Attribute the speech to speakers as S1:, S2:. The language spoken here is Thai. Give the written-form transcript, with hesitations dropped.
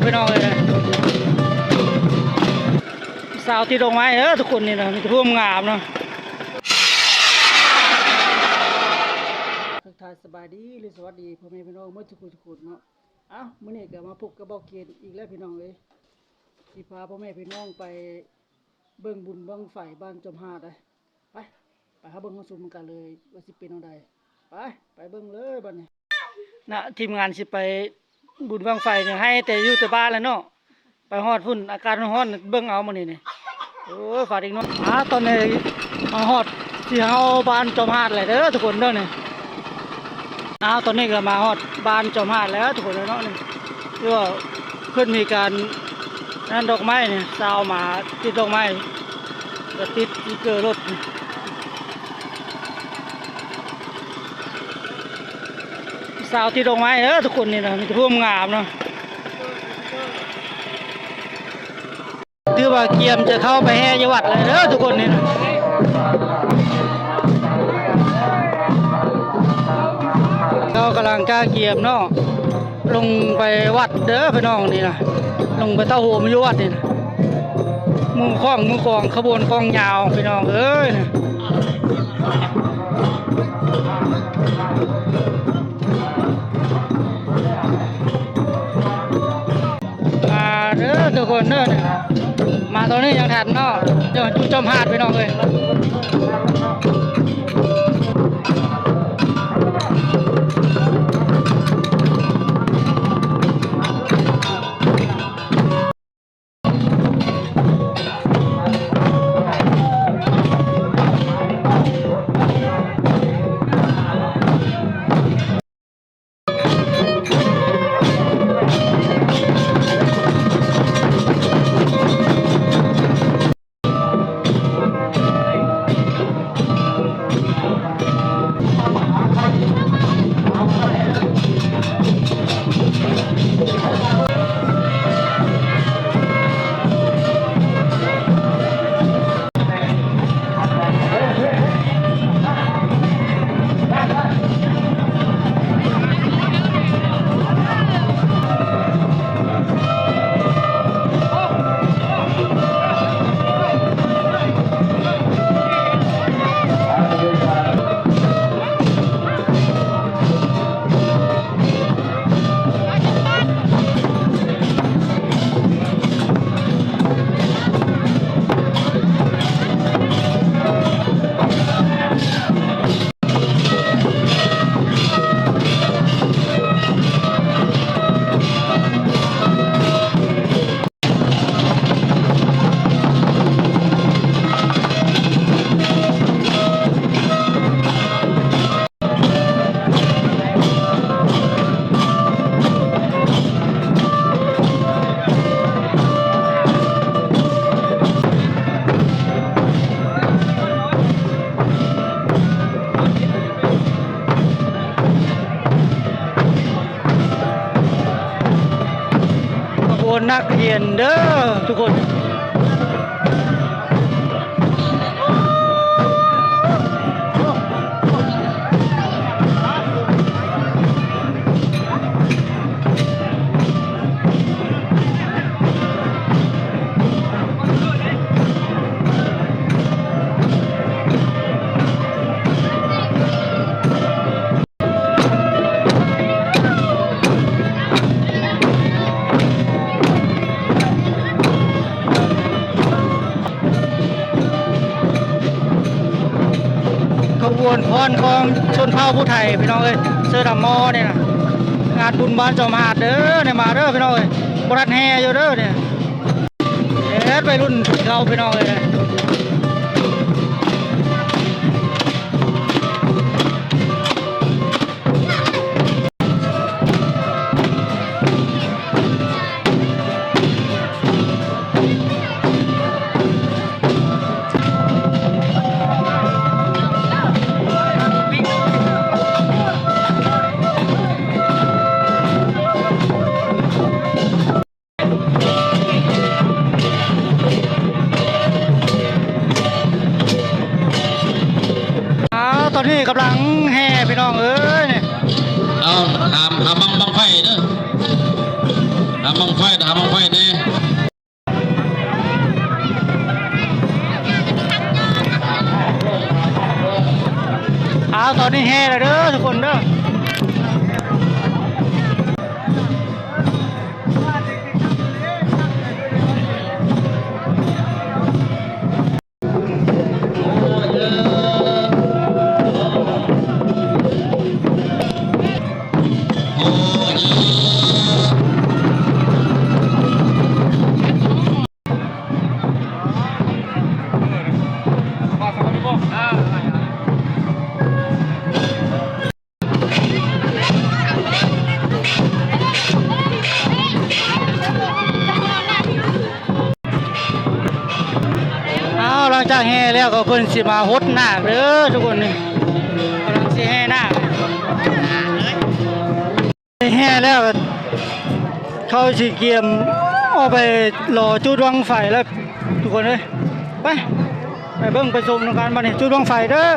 S1: พี่น้องเลยสาวที่ดอกไม้ทุกคนนี่นะมันจะร่วมงามเนาะทักทายสบายดีหรือสวัสดีพ่อแม่พี่น้องเมื่อทุกคนเนาะมื้อนี้ก็มาพบกับเบาเกณฑ์อีกแล้วพี่น้องเลยที่พาพ่อแม่พี่น้องไปเบิ่งบุญบั้งไฟบ้านจอมหาดเลยไปหาเบิ่งมาสู่กันเลยว่าสิเป็นจังไดไปเบิ่งเลยบัดนี้นะทีมงานสิไปบุญบั้งไฟเนี่ยให้แต่อยู่แต่บ้านแล้วเนาะไปฮอดพุ่นอาการร้อนเบิ่งเอามื้อนี้นี่โอ้ยฝาดอีกเนาะตอนนี้มาฮอดที่เฮาบ้านจอมหาดเลยเด้อทุกคนเด้อนี่ตอนนี้ก็มาฮอดบ้านจอมหาดแล้วทุกคนเนาะนี่คือว่าเพิ่นมีการนั่นดอกไม้เนี่ยสาวมาติดดอกไม้ก็ติดที่เกิดรถสาวติดดอกไม้ทุกคนนี่นะมันจะร่วมงามเนาะคือว่าเกียมจะเข้าไปแห่ยวัดเลยทุกคนนี่นะเรากำลังกล้าเกียมเนาะลงไปวัดเด้อพี่น้องนี่นะลงไปเต้าหูมอยู่วัดนี่นะมุงคล้องมุงกองขบวนกองยาวพี่น้องเอ้ยเด้อทุกคนเด้อมาตอนนี้ยังทันเนาะเดี๋ยวจุดจมหาดพี่น้องเลยนักเรียนเด้อทุกคนขบวนพรของชนเผ่าผู้ไทยพี่น้องเอ้ยเสื้อดำมอเนี่ยนะงานบุญบ้านจอมหาดเด้อเนี่ยมาเด้อพี่น้องเอ้ยบรัดแห่อยู่เด้อเนี่ยไปรุ่นเขาพี่น้องเอ้ย
S2: จากแห่แล้วก็เพิ่นสิมาฮดนาคเด้อทุกคนนี่กำลังสิแห่นาคแห่แล้วก็เขาสิเกียมเอาไปรอจุดบั้งไฟแล้วทุกคนเอ้ยไปเบิ่งไปชมในการบัดนี้จุดบั้งไฟเด้อ